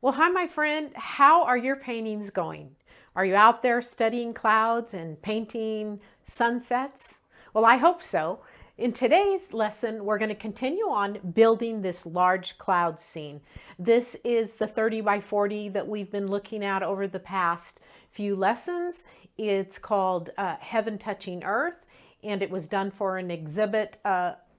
Well, hi, my friend. How are your paintings going? Are you out there studying clouds and painting sunsets? Well, I hope so. In today's lesson, we're going to continue on building this large cloud scene. This is the 30 by 40 that we've been looking at over the past few lessons. It's called Heaven Touching Earth, and it was done for an exhibit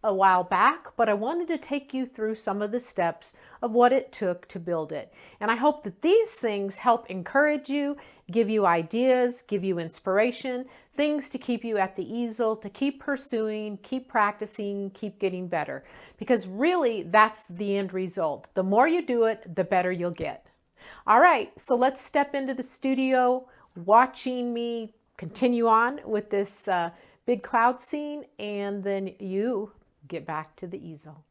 a while back, but I wanted to take you through some of the steps of what it took to build it. And I hope that these things help encourage you, give you ideas, give you inspiration, things to keep you at the easel, to keep pursuing, keep practicing, keep getting better. Because really, that's the end result. The more you do it, the better you'll get. All right, so let's step into the studio, watching me continue on with this big cloud scene, and then you get back to the easel.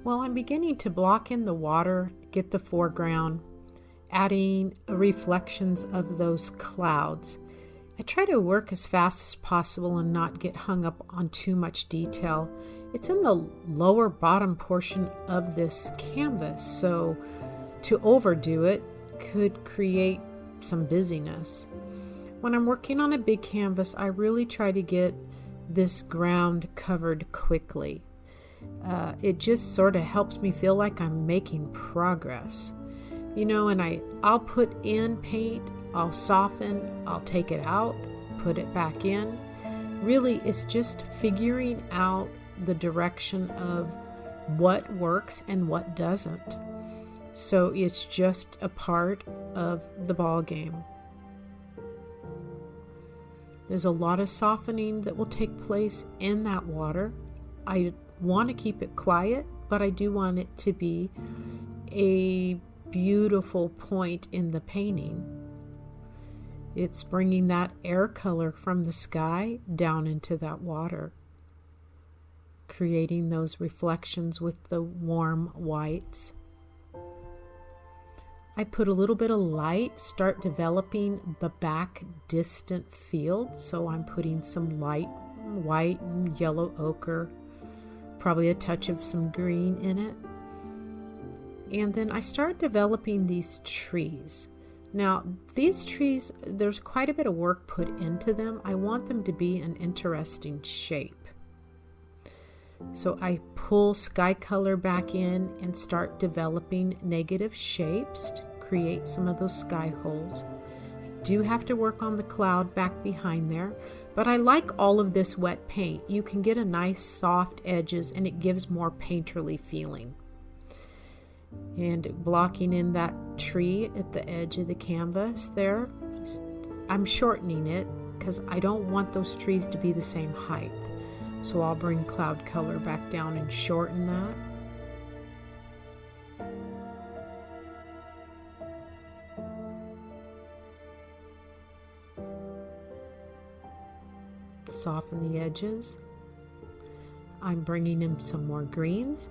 Well, I'm beginning to block in the water, get the foreground, adding reflections of those clouds. I try to work as fast as possible and not get hung up on too much detail. It's in the lower bottom portion of this canvas, so to overdo it could create some busyness. When I'm working on a big canvas, I really try to get this ground covered quickly. It just sort of helps me feel like I'm making progress. And I'll put in paint, I'll soften, I'll take it out, put it back in. Really, it's just figuring out the direction of what works and what doesn't. So it's just a part of the ball game. There's a lot of softening that will take place in that water. I want to keep it quiet, but I do want it to be a beautiful point in the painting. It's bringing that air color from the sky down into that water, creating those reflections with the warm whites. I put a little bit of light, start developing the back distant field. So I'm putting some light white and yellow ochre, probably a touch of some green in it. And then I start developing these trees. Now, these trees, there's quite a bit of work put into them. I want them to be an interesting shape. So I pull sky color back in and start developing negative shapes to create some of those sky holes. I do have to work on the cloud back behind there, but I like all of this wet paint. You can get a nice soft edges and it gives more painterly feeling. And blocking in that tree at the edge of the canvas there, I'm shortening it because I don't want those trees to be the same height. So I'll bring cloud color back down and shorten that. Soften the edges. I'm bringing in some more greens,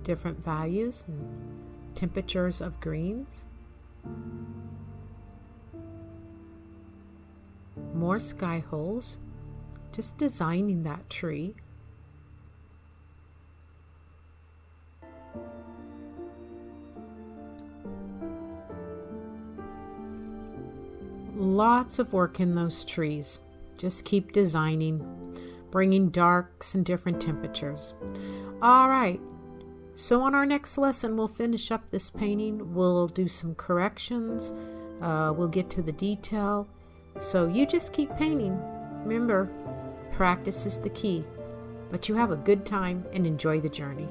different values and temperatures of greens. More sky holes. Just designing that tree. Lots of work in those trees. Just keep designing, bringing darks and different temperatures. All right. So on our next lesson, we'll finish up this painting. We'll do some corrections. We'll get to the detail. So you just keep painting. Remember, practice is the key, but you have a good time and enjoy the journey.